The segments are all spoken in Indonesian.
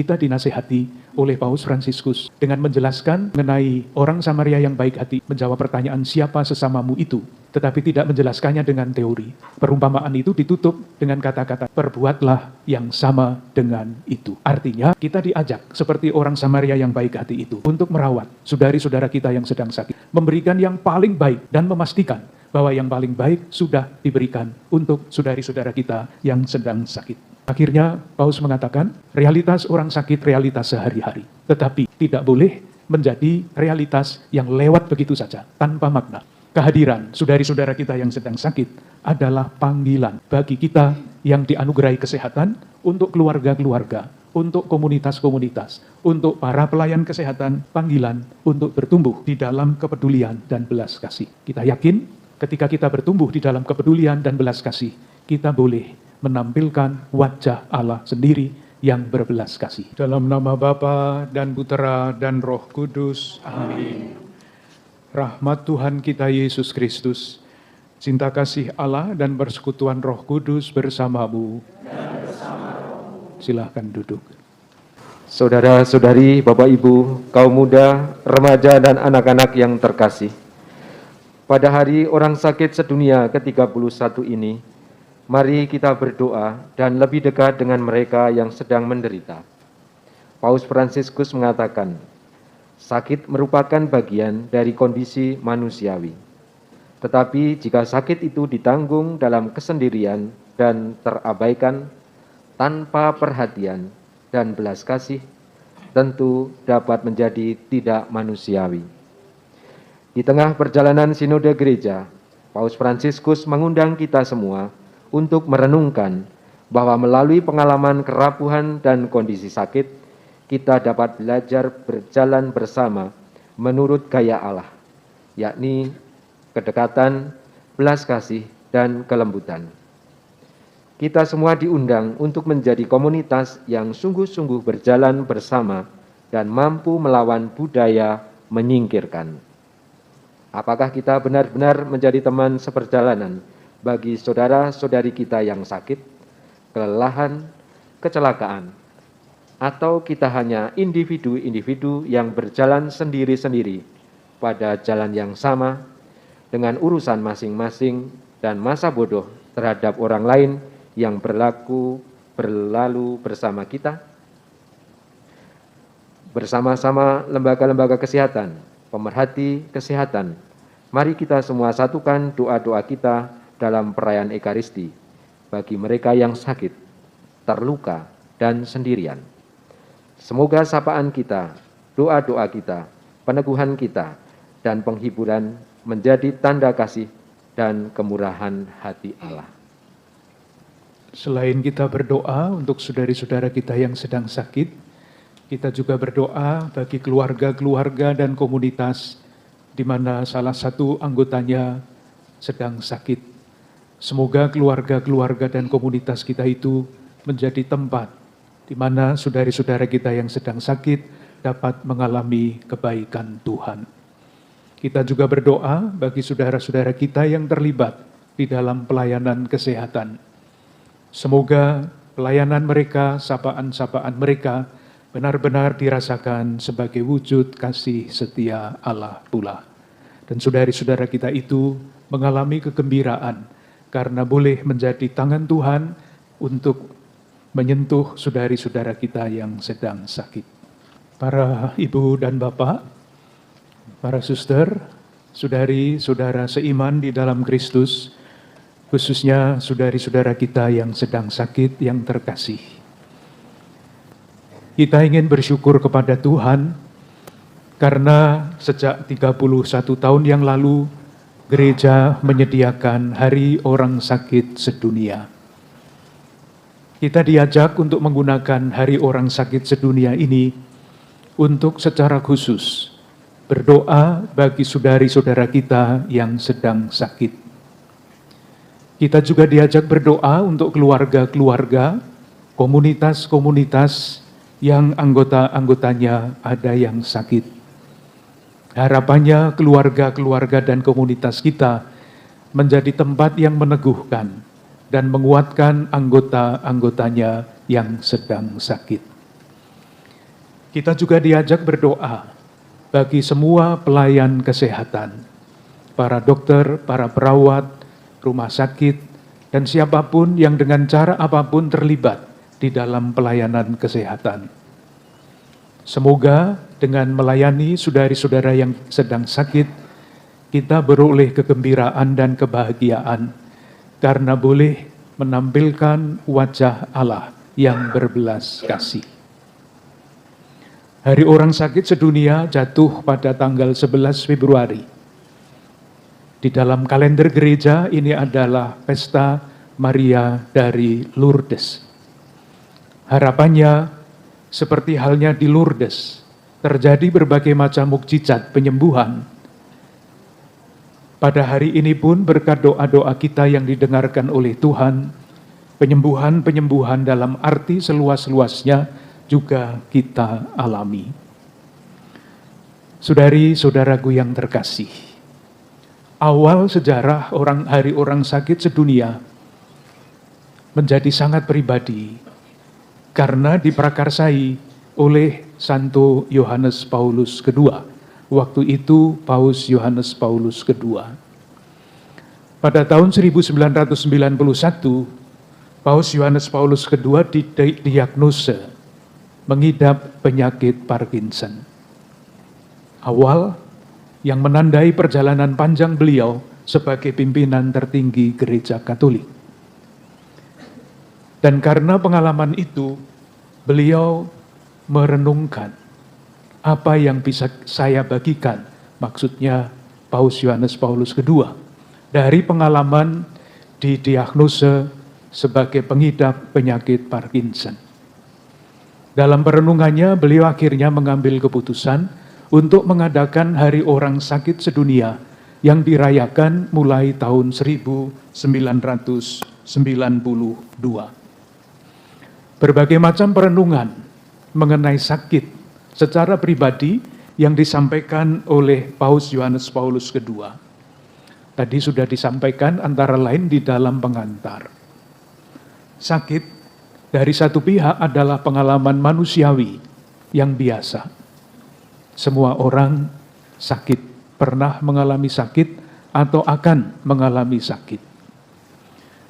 kita dinasehati oleh Paus Fransiskus dengan menjelaskan mengenai orang Samaria yang baik hati, menjawab pertanyaan siapa sesamamu itu, tetapi tidak menjelaskannya dengan teori. Perumpamaan itu ditutup dengan kata-kata perbuatlah yang sama dengan itu. Artinya kita diajak seperti orang Samaria yang baik hati itu untuk merawat saudari-saudara kita yang sedang sakit, memberikan yang paling baik dan memastikan bahwa yang paling baik sudah diberikan untuk saudari-saudara kita yang sedang sakit. Akhirnya Paus mengatakan realitas orang sakit realitas sehari-hari, tetapi tidak boleh menjadi realitas yang lewat begitu saja tanpa makna. Kehadiran saudari-saudara kita yang sedang sakit adalah panggilan bagi kita yang dianugerahi kesehatan untuk keluarga-keluarga, untuk komunitas-komunitas, untuk para pelayan kesehatan, panggilan untuk bertumbuh di dalam kepedulian dan belas kasih. Kita yakin ketika kita bertumbuh di dalam kepedulian dan belas kasih, kita boleh menampilkan wajah Allah sendiri yang berbelas kasih. Dalam nama Bapa dan Putera dan Roh Kudus. Amin. Rahmat Tuhan kita Yesus Kristus, cinta kasih Allah dan persekutuan Roh Kudus bersamamu. Dan bersama rohmu. Silahkan duduk. Saudara-saudari, Bapak Ibu, kaum muda, remaja dan anak-anak yang terkasih. Pada hari orang sakit sedunia ke-31 ini, mari kita berdoa dan lebih dekat dengan mereka yang sedang menderita. Paus Fransiskus mengatakan, sakit merupakan bagian dari kondisi manusiawi. Tetapi jika sakit itu ditanggung dalam kesendirian dan terabaikan tanpa perhatian dan belas kasih, tentu dapat menjadi tidak manusiawi. Di tengah perjalanan sinode gereja, Paus Fransiskus mengundang kita semua untuk merenungkan bahwa melalui pengalaman kerapuhan dan kondisi sakit, kita dapat belajar berjalan bersama menurut gaya Allah, yakni kedekatan, belas kasih, dan kelembutan. Kita semua diundang untuk menjadi komunitas yang sungguh-sungguh berjalan bersama dan mampu melawan budaya menyingkirkan. Apakah kita benar-benar menjadi teman seperjalanan bagi saudara-saudari kita yang sakit, kelelahan, kecelakaan, atau kita hanya individu-individu yang berjalan sendiri-sendiri pada jalan yang sama dengan urusan masing-masing dan masa bodoh terhadap orang lain yang berlalu bersama kita? Bersama-sama lembaga-lembaga kesehatan, pemerhati kesehatan, mari kita semua satukan doa-doa kita dalam perayaan Ekaristi bagi mereka yang sakit, terluka, dan sendirian. Semoga sapaan kita, doa-doa kita, peneguhan kita, dan penghiburan menjadi tanda kasih dan kemurahan hati Allah. Selain kita berdoa untuk saudari-saudara kita yang sedang sakit, kita juga berdoa bagi keluarga-keluarga dan komunitas di mana salah satu anggotanya sedang sakit. Semoga keluarga-keluarga dan komunitas kita itu menjadi tempat di mana saudari-saudara kita yang sedang sakit dapat mengalami kebaikan Tuhan. Kita juga berdoa bagi saudara-saudara kita yang terlibat di dalam pelayanan kesehatan. Semoga pelayanan mereka, sapaan-sapaan mereka benar-benar dirasakan sebagai wujud kasih setia Allah pula. Dan saudari-saudara kita itu mengalami kegembiraan karena boleh menjadi tangan Tuhan untuk menyentuh saudari-saudara kita yang sedang sakit. Para ibu dan bapak, para suster, saudari-saudara seiman di dalam Kristus, khususnya saudari-saudara kita yang sedang sakit, yang terkasih. Kita ingin bersyukur kepada Tuhan karena sejak 31 tahun yang lalu, gereja menyediakan Hari Orang Sakit Sedunia. Kita diajak untuk menggunakan Hari Orang Sakit Sedunia ini untuk secara khusus berdoa bagi saudari-saudara kita yang sedang sakit. Kita juga diajak berdoa untuk keluarga-keluarga, komunitas-komunitas yang anggota-anggotanya ada yang sakit. Harapannya keluarga-keluarga dan komunitas kita menjadi tempat yang meneguhkan dan menguatkan anggota-anggotanya yang sedang sakit. Kita juga diajak berdoa bagi semua pelayan kesehatan, para dokter, para perawat, rumah sakit, dan siapapun yang dengan cara apapun terlibat di dalam pelayanan kesehatan. Semoga dengan melayani saudara-saudara yang sedang sakit, kita beroleh kegembiraan dan kebahagiaan karena boleh menampilkan wajah Allah yang berbelas kasih. Hari Orang Sakit Sedunia jatuh pada tanggal 11 Februari. Di dalam kalender gereja ini adalah Pesta Maria dari Lourdes. Harapannya, seperti halnya di Lourdes, terjadi berbagai macam mukjizat penyembuhan. Pada hari ini pun berkat doa-doa kita yang didengarkan oleh Tuhan, penyembuhan-penyembuhan dalam arti seluas-luasnya juga kita alami. Saudari-saudaraku yang terkasih, awal sejarah Hari Orang Sakit Sedunia menjadi sangat pribadi karena diprakarsai oleh Santo Yohanes Paulus II. Waktu itu Paus Yohanes Paulus II. Pada tahun 1991, Paus Yohanes Paulus II didiagnosa mengidap penyakit Parkinson. Awal yang menandai perjalanan panjang beliau sebagai pimpinan tertinggi Gereja Katolik. Dan karena pengalaman itu, beliau merenungkan apa yang bisa saya bagikan, maksudnya Paus Yohanes Paulus II, dari pengalaman didiagnosa sebagai pengidap penyakit Parkinson. Dalam perenungannya, beliau akhirnya mengambil keputusan untuk mengadakan Hari Orang Sakit Sedunia yang dirayakan mulai tahun 1992. Berbagai macam perenungan mengenai sakit secara pribadi yang disampaikan oleh Paus Yohanes Paulus II. Tadi sudah disampaikan antara lain di dalam pengantar. Sakit dari satu pihak adalah pengalaman manusiawi yang biasa. Semua orang sakit, pernah mengalami sakit atau akan mengalami sakit.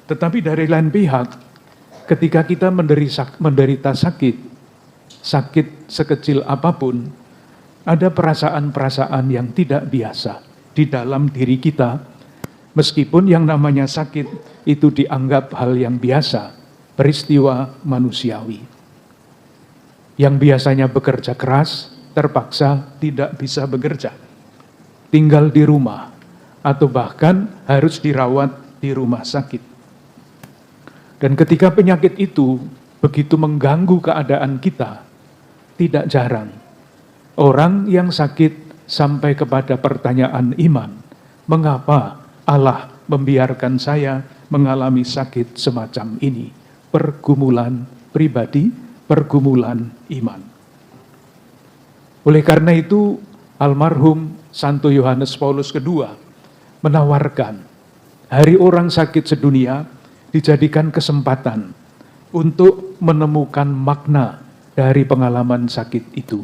Tetapi dari lain pihak, ketika kita menderita sakit sekecil apapun, ada perasaan-perasaan yang tidak biasa di dalam diri kita, meskipun yang namanya sakit itu dianggap hal yang biasa, peristiwa manusiawi. Yang biasanya bekerja keras, terpaksa tidak bisa bekerja, tinggal di rumah, atau bahkan harus dirawat di rumah sakit. Dan ketika penyakit itu begitu mengganggu keadaan kita, tidak jarang orang yang sakit sampai kepada pertanyaan iman, mengapa Allah membiarkan saya mengalami sakit semacam ini? Pergumulan pribadi, pergumulan iman. Oleh karena itu, almarhum Santo Yohanes Paulus II menawarkan Hari Orang Sakit Sedunia dijadikan kesempatan untuk menemukan makna dari pengalaman sakit itu.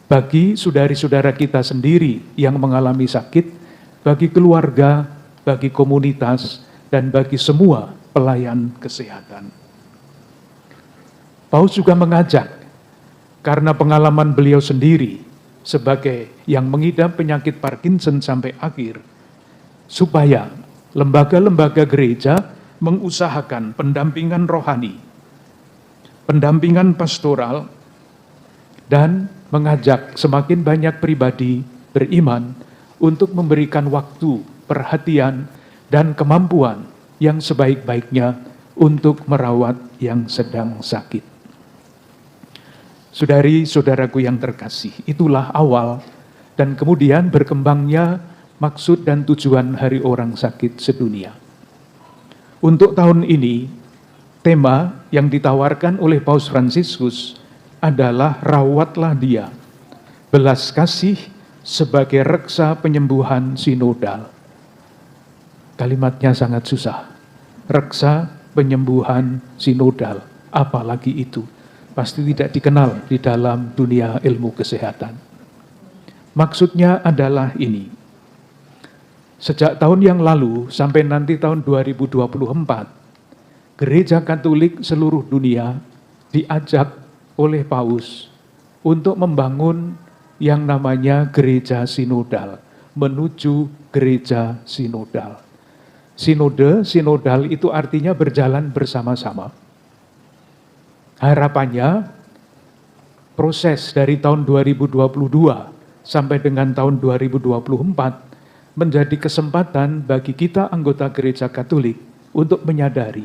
Bagi saudari-saudara kita sendiri yang mengalami sakit, bagi keluarga, bagi komunitas, dan bagi semua pelayan kesehatan. Paus juga mengajak, karena pengalaman beliau sendiri sebagai yang mengidap penyakit Parkinson sampai akhir, supaya lembaga-lembaga gereja mengusahakan pendampingan rohani, pendampingan pastoral, dan mengajak semakin banyak pribadi beriman untuk memberikan waktu, perhatian, dan kemampuan yang sebaik-baiknya untuk merawat yang sedang sakit. Saudari-saudaraku yang terkasih, itulah awal dan kemudian berkembangnya maksud dan tujuan Hari Orang Sakit Sedunia. Untuk tahun ini, tema yang ditawarkan oleh Paus Fransiskus adalah rawatlah dia, belas kasih sebagai reksa penyembuhan sinodal. Kalimatnya sangat susah. Reksa penyembuhan sinodal, apalagi itu. pasti tidak dikenal di dalam dunia ilmu kesehatan. Maksudnya adalah ini. Sejak tahun yang lalu sampai nanti tahun 2024, Gereja Katolik seluruh dunia diajak oleh Paus untuk membangun yang namanya gereja sinodal, menuju gereja sinodal. Sinodal itu artinya berjalan bersama-sama. Harapannya, proses dari tahun 2022 sampai dengan tahun 2024 menjadi kesempatan bagi kita anggota Gereja Katolik untuk menyadari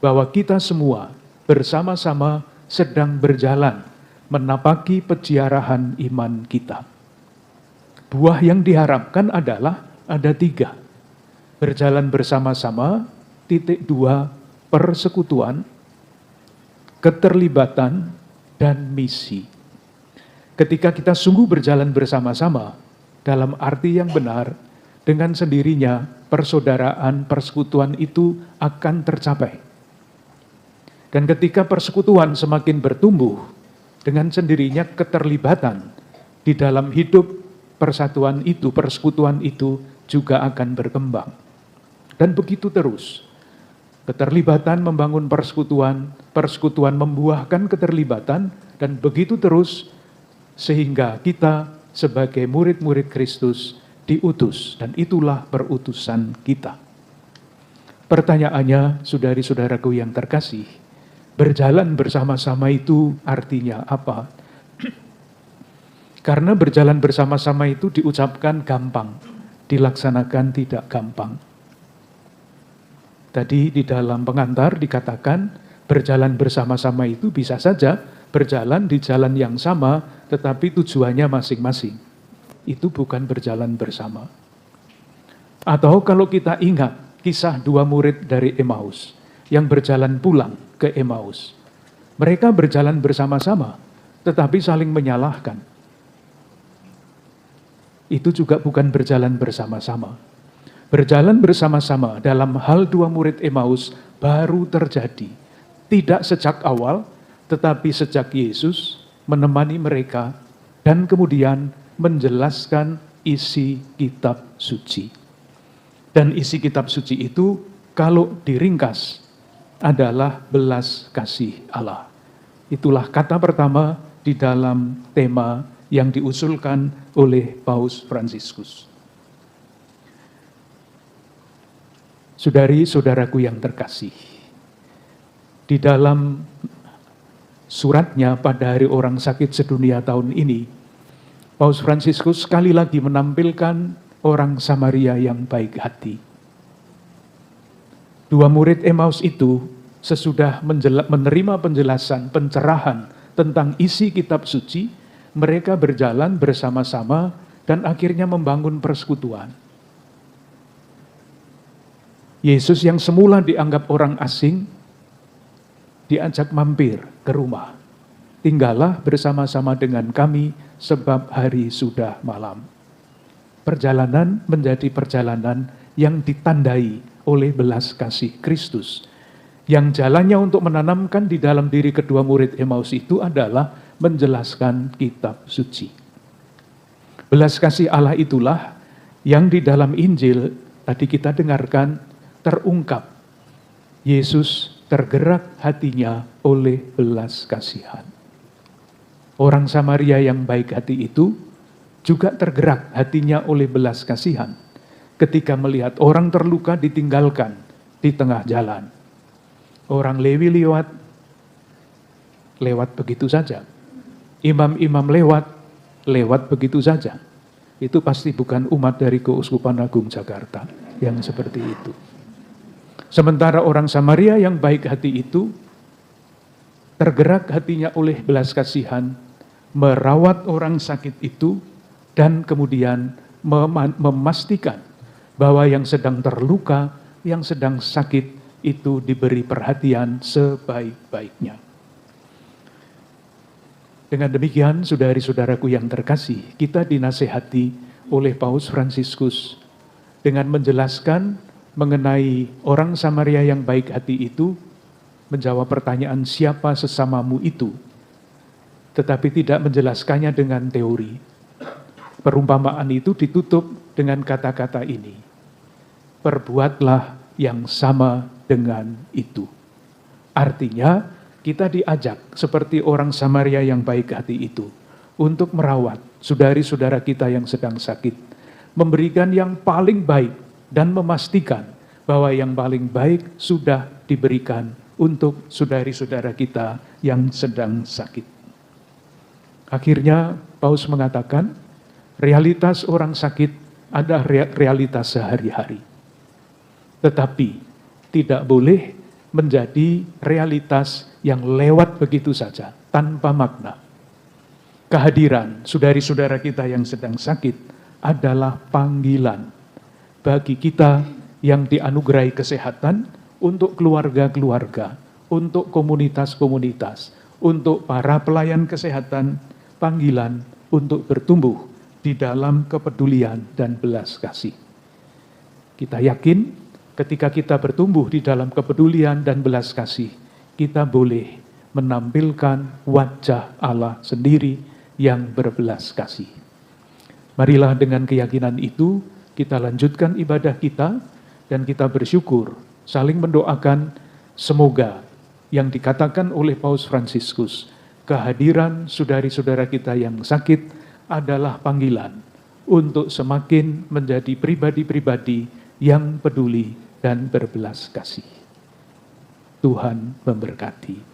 bahwa kita semua bersama-sama sedang berjalan menapaki peziarahan iman kita. Buah yang diharapkan adalah ada 3. Berjalan bersama-sama, 2, persekutuan, keterlibatan, dan misi. Ketika kita sungguh berjalan bersama-sama, dalam arti yang benar, dengan sendirinya persaudaraan, persekutuan itu akan tercapai. Dan ketika persekutuan semakin bertumbuh, dengan sendirinya keterlibatan di dalam hidup persatuan itu, persekutuan itu juga akan berkembang. Dan begitu terus. Keterlibatan membangun persekutuan, persekutuan membuahkan keterlibatan, dan begitu terus sehingga kita sebagai murid-murid Kristus diutus, dan itulah perutusan kita. Pertanyaannya, saudari-saudaraku yang terkasih, berjalan bersama-sama itu artinya apa? Karena berjalan bersama-sama itu diucapkan gampang, dilaksanakan tidak gampang. Tadi di dalam pengantar dikatakan berjalan bersama-sama itu bisa saja berjalan di jalan yang sama tetapi tujuannya masing-masing. Itu bukan berjalan bersama. Atau kalau kita ingat kisah 2 murid dari Emmaus yang berjalan pulang ke Emmaus. Mereka berjalan bersama-sama tetapi saling menyalahkan. Itu juga bukan berjalan bersama-sama. Berjalan bersama-sama dalam hal 2 murid Emmaus baru terjadi. Tidak sejak awal, tetapi sejak Yesus menemani mereka dan kemudian menjelaskan isi kitab suci. Dan isi kitab suci itu kalau diringkas adalah belas kasih Allah. Itulah kata pertama di dalam tema yang diusulkan oleh Paus Fransiskus. Saudari-saudaraku yang terkasih, di dalam suratnya pada Hari Orang Sakit Sedunia tahun ini, Paus Fransiskus sekali lagi menampilkan orang Samaria yang baik hati. 2 murid Emmaus itu sesudah menerima penjelasan, pencerahan tentang isi kitab suci, mereka berjalan bersama-sama dan akhirnya membangun persekutuan. Yesus yang semula dianggap orang asing, diajak mampir ke rumah. Tinggallah bersama-sama dengan kami sebab hari sudah malam. Perjalanan menjadi perjalanan yang ditandai oleh belas kasih Kristus. Yang jalannya untuk menanamkan di dalam diri kedua murid Emmaus itu adalah menjelaskan kitab suci. Belas kasih Allah itulah yang di dalam Injil tadi kita dengarkan terungkap. Yesus tergerak hatinya oleh belas kasihan. Orang Samaria yang baik hati itu juga tergerak hatinya oleh belas kasihan ketika melihat orang terluka ditinggalkan di tengah jalan. Orang Lewi lewat begitu saja. Imam-imam lewat begitu saja. Itu pasti bukan umat dari Keuskupan Agung Jakarta yang seperti itu. Sementara orang Samaria yang baik hati itu tergerak hatinya oleh belas kasihan, merawat orang sakit itu, dan kemudian memastikan bahwa yang sedang terluka, yang sedang sakit itu diberi perhatian sebaik-baiknya. Dengan demikian, saudari-saudaraku yang terkasih, kita dinasehati oleh Paus Fransiskus dengan menjelaskan mengenai orang Samaria yang baik hati itu, menjawab pertanyaan siapa sesamamu itu, tetapi tidak menjelaskannya dengan teori. Perumpamaan itu ditutup dengan kata-kata ini. Perbuatlah yang sama dengan itu. Artinya, kita diajak seperti orang Samaria yang baik hati itu untuk merawat saudari-saudara kita yang sedang sakit, memberikan yang paling baik dan memastikan bahwa yang paling baik sudah diberikan untuk saudari-saudara kita yang sedang sakit. Akhirnya Paulus mengatakan, realitas orang sakit adalah realitas sehari-hari. Tetapi tidak boleh menjadi realitas yang lewat begitu saja, tanpa makna. Kehadiran saudari-saudara kita yang sedang sakit adalah panggilan bagi kita yang dianugerahi kesehatan untuk keluarga-keluarga, untuk komunitas-komunitas, untuk para pelayan kesehatan, panggilan untuk bertumbuh di dalam kepedulian dan belas kasih. Kita yakin ketika kita bertumbuh di dalam kepedulian dan belas kasih, kita boleh menampilkan wajah Allah sendiri yang berbelas kasih. Marilah dengan keyakinan itu kita lanjutkan ibadah kita dan kita bersyukur, saling mendoakan semoga yang dikatakan oleh Paus Fransiskus, kehadiran saudari-saudara kita yang sakit adalah panggilan untuk semakin menjadi pribadi-pribadi yang peduli dan berbelas kasih. Tuhan memberkati.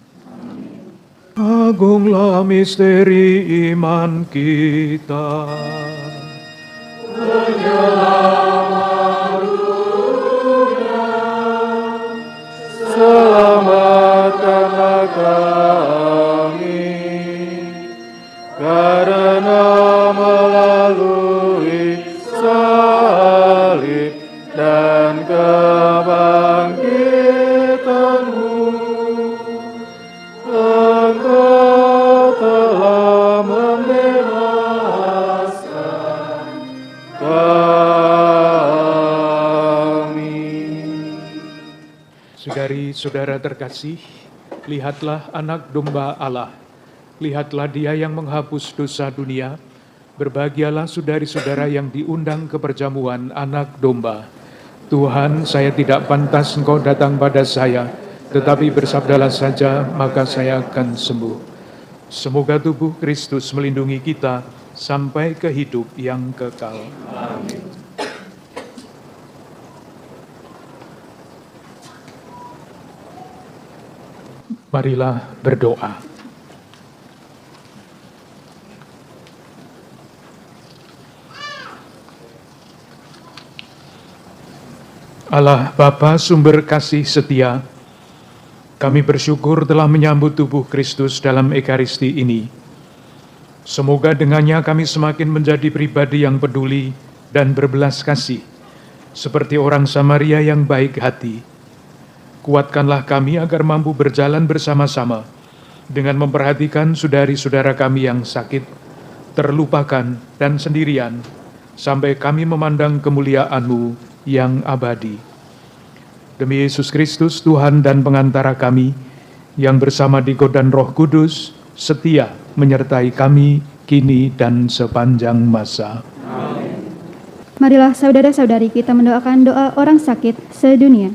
Agunglah misteri iman kita. Selamatkanlah kami karena melalui salib dan kebangkitan-Mu, Engkau telah membebaskan kami. Saudari-saudara terkasih, lihatlah anak domba Allah. Lihatlah dia yang menghapus dosa dunia. Berbahagialah saudari-saudara yang diundang ke perjamuan anak domba. Tuhan, saya tidak pantas Engkau datang pada saya, tetapi bersabdalah saja, maka saya akan sembuh. Semoga tubuh Kristus melindungi kita sampai ke hidup yang kekal. Amin. Marilah berdoa. Allah Bapa sumber kasih setia, kami bersyukur telah menyambut tubuh Kristus dalam Ekaristi ini. Semoga dengannya kami semakin menjadi pribadi yang peduli dan berbelas kasih, seperti orang Samaria yang baik hati. Kuatkanlah kami agar mampu berjalan bersama-sama dengan memperhatikan saudari-saudara kami yang sakit, terlupakan dan sendirian, sampai kami memandang kemuliaan-Mu yang abadi. Demi Yesus Kristus, Tuhan dan pengantara kami, yang bersama Digo dan Roh Kudus, setia menyertai kami kini dan sepanjang masa. Amin. Marilah saudara-saudari kita mendoakan doa orang sakit sedunia.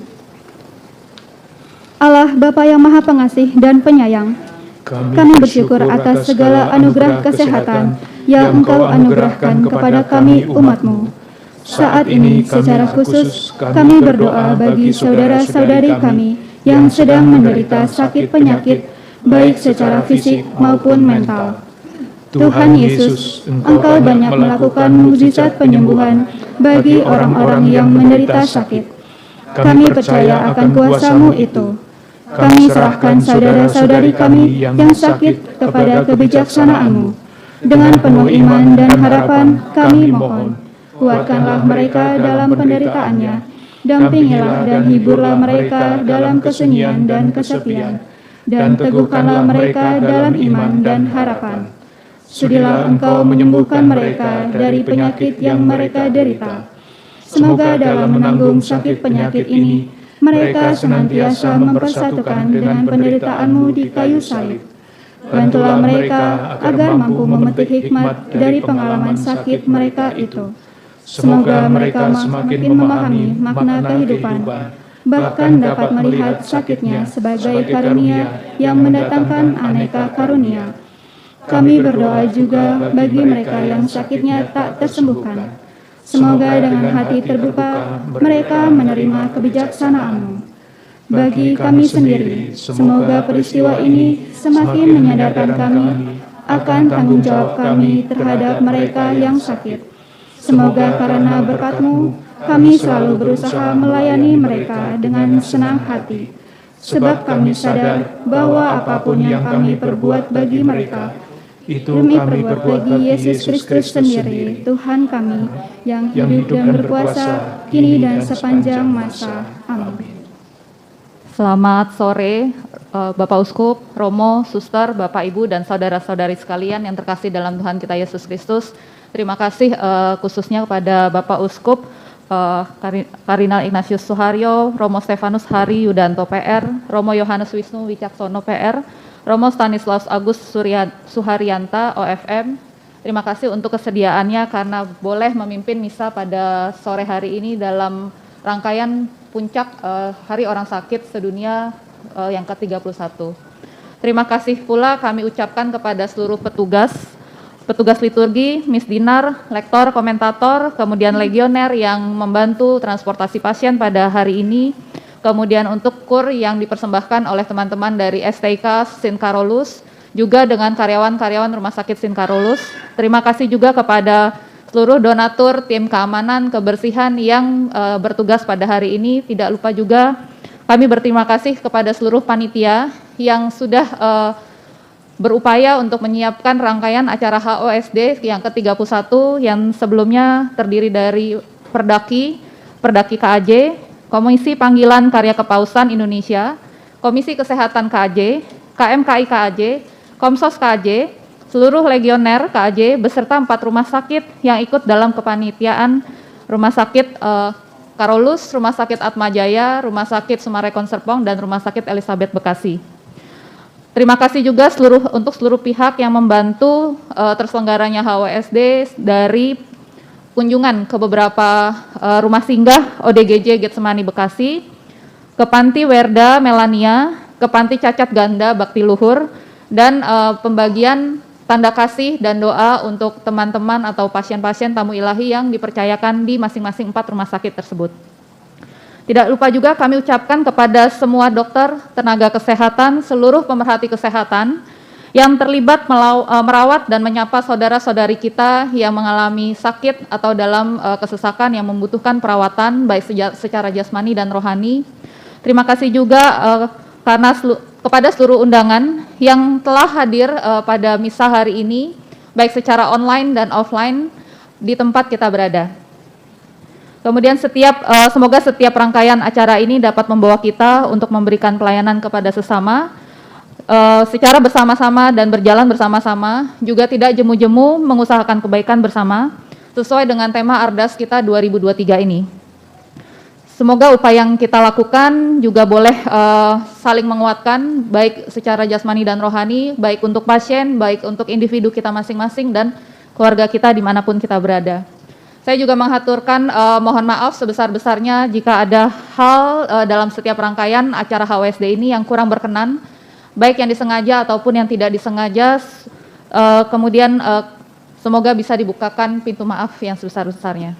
Allah Bapa yang Maha Pengasih dan Penyayang, kami bersyukur atas segala anugerah kesehatan yang Engkau anugerahkan kepada kami umat-Mu. Saat ini secara khusus kami berdoa bagi saudara-saudari kami yang sedang menderita sakit penyakit, baik secara fisik maupun mental. Tuhan Yesus, Engkau banyak melakukan mukjizat penyembuhan bagi orang-orang yang menderita sakit. Kami percaya akan kuasa-Mu itu. Kami serahkan saudara-saudari kami yang sakit kepada kebijaksanaan-Mu. Dengan penuh iman dan harapan kami mohon, kuatkanlah mereka dalam penderitaannya, dampingilah dan hiburlah mereka dalam kesunyian dan kesepian, dan teguhkanlah mereka dalam iman dan harapan. Sudilah Engkau menyembuhkan mereka dari penyakit yang mereka derita. Semoga dalam menanggung sakit penyakit ini, mereka senantiasa mempersatukan dengan penderitaan-Mu di kayu salib. Bantulah mereka agar mampu memetik hikmat dari pengalaman sakit mereka itu. Semoga mereka semakin memahami makna kehidupan, bahkan dapat melihat sakitnya sebagai karunia yang mendatangkan aneka karunia. Kami berdoa juga bagi mereka yang sakitnya tak tersembuhkan. Semoga dengan hati terbuka mereka menerima kebijaksanaan-Mu. Bagi kami sendiri, semoga peristiwa ini semakin menyadarkan kami akan tanggung jawab kami terhadap mereka yang sakit. Semoga karena berkat-Mu, kami selalu berusaha melayani mereka dengan senang hati, sebab kami sadar bahwa apapun yang kami perbuat bagi mereka, itu kami perbuat bagi Yesus Kristus sendiri, Tuhan kami, yang hidup dan berkuasa, kini dan sepanjang masa. Amin. Selamat sore, Bapak Uskup, Romo, Suster, Bapak Ibu, dan saudara-saudari sekalian yang terkasih dalam Tuhan kita Yesus Kristus. Terima kasih khususnya kepada Bapak Uskup, Kardinal Ignatius Suharyo, Romo Stefanus Hari Yudanto PR, Romo Yohanes Wisnu Wicaksono PR, Romo Stanislaus Agus Suharyanta OFM. Terima kasih untuk kesediaannya karena boleh memimpin misa pada sore hari ini dalam rangkaian puncak Hari Orang Sakit Sedunia yang ke-31. Terima kasih pula kami ucapkan kepada seluruh petugas liturgi, misdinar, lektor, komentator, kemudian legioner yang membantu transportasi pasien pada hari ini, kemudian untuk kur yang dipersembahkan oleh teman-teman dari STK Sin Carolus, juga dengan karyawan-karyawan Rumah Sakit Sin Carolus. Terima kasih juga kepada seluruh donatur, tim keamanan, kebersihan yang bertugas pada hari ini. Tidak lupa juga kami berterima kasih kepada seluruh panitia yang sudah berupaya untuk menyiapkan rangkaian acara HOSD yang ke-31 yang sebelumnya terdiri dari Perdaki KAJ, Komisi Panggilan Karya Kepausan Indonesia, Komisi Kesehatan KAJ, KMKI KAJ, Komsos KAJ, seluruh legioner KAJ beserta 4 rumah sakit yang ikut dalam kepanitiaan Rumah Sakit Carolus, Rumah Sakit Atmajaya, Rumah Sakit Sumarekon Serpong, dan Rumah Sakit Elizabeth Bekasi. Terima kasih juga untuk seluruh pihak yang membantu terselenggaranya HWSD dari kunjungan ke beberapa rumah singgah ODGJ Getsemani Bekasi, ke Panti Werda Melania, ke Panti Cacat Ganda Bakti Luhur, dan pembagian tanda kasih dan doa untuk teman-teman atau pasien-pasien tamu ilahi yang dipercayakan di masing-masing 4 rumah sakit tersebut. Tidak lupa juga kami ucapkan kepada semua dokter, tenaga kesehatan, seluruh pemerhati kesehatan yang terlibat merawat dan menyapa saudara-saudari kita yang mengalami sakit atau dalam kesesakan yang membutuhkan perawatan baik secara jasmani dan rohani. Terima kasih juga kepada seluruh undangan yang telah hadir pada misa hari ini, baik secara online dan offline di tempat kita berada. Kemudian semoga setiap rangkaian acara ini dapat membawa kita untuk memberikan pelayanan kepada sesama, secara bersama-sama dan berjalan bersama-sama, juga tidak jemu-jemu mengusahakan kebaikan bersama, sesuai dengan tema Ardas kita 2023 ini. Semoga upaya yang kita lakukan juga boleh saling menguatkan, baik secara jasmani dan rohani, baik untuk pasien, baik untuk individu kita masing-masing, dan keluarga kita dimanapun kita berada. Saya juga mengaturkan mohon maaf sebesar-besarnya jika ada hal dalam setiap rangkaian acara HWSD ini yang kurang berkenan, baik yang disengaja ataupun yang tidak disengaja, kemudian semoga bisa dibukakan pintu maaf yang sebesar-besarnya.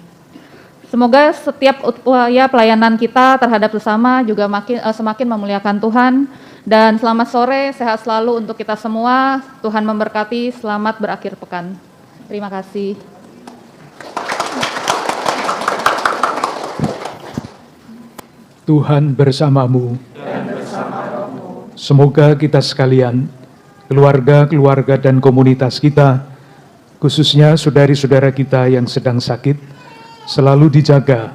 Semoga setiap upaya pelayanan kita terhadap sesama juga semakin memuliakan Tuhan. Dan selamat sore, sehat selalu untuk kita semua. Tuhan memberkati, selamat berakhir pekan. Terima kasih. Tuhan bersamamu. Semoga kita sekalian, keluarga-keluarga dan komunitas kita, khususnya saudari-saudara kita yang sedang sakit, selalu dijaga,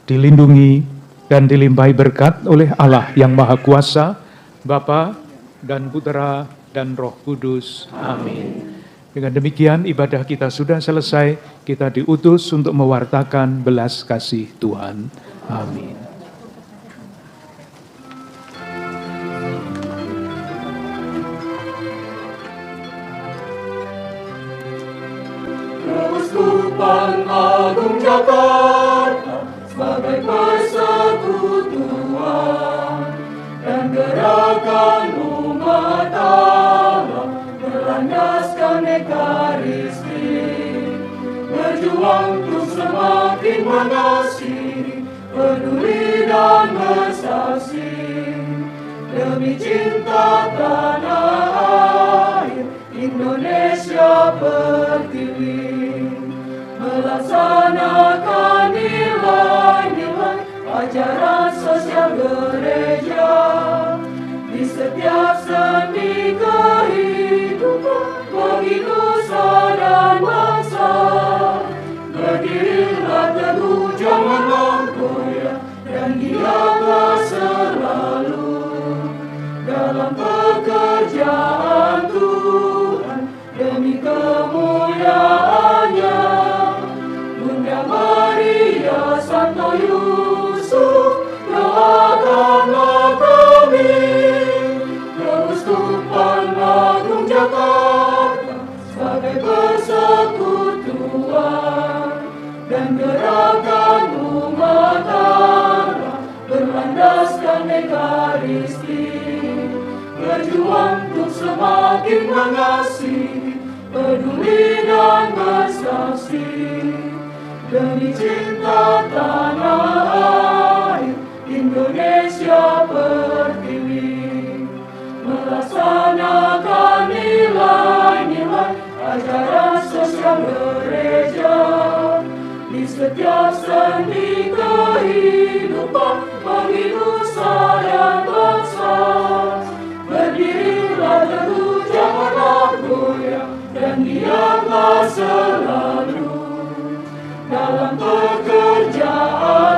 dilindungi, dan dilimpahi berkat oleh Allah yang Maha Kuasa, Bapa dan Putera dan Roh Kudus. Amin. Dengan demikian ibadah kita sudah selesai, kita diutus untuk mewartakan belas kasih Tuhan. Amin. Tuhan Agung Jakarta sebagai persekutuan dan gerakan umat Allah berlandaskan ekaristi, berjuang untuk semakin mengasihi, peduli dan bersaksi demi cinta tanah air Indonesia Pertiwi, melaksanakan nilai-nilai ajaran sosial gereja di setiap sendi kehidupan bagi nusa dan bangsa. Berdirilah teguh, janganlah goyah, dan giatlah selalu dalam pekerjaan Tuhan demi kemuliaan-Nya. Bunda Maria, Santo Yusuf, doakanlah kami, Keuskupan Agung Jakarta sebagai persekutuan dan gerakan umat Allah berlandaskan ekaristi, berjuang untuk semakin mengasihi, peduli dan bersaksi demi cinta tanah air Indonesia Pertiwi, melaksanakan nilai-nilai ajaran sosial gereja di setiap sendi kehidupan bagi nusa dan bangsa. Berdirilah teguh, janganlah goyah, dan giatlah selalu dalam pekerjaan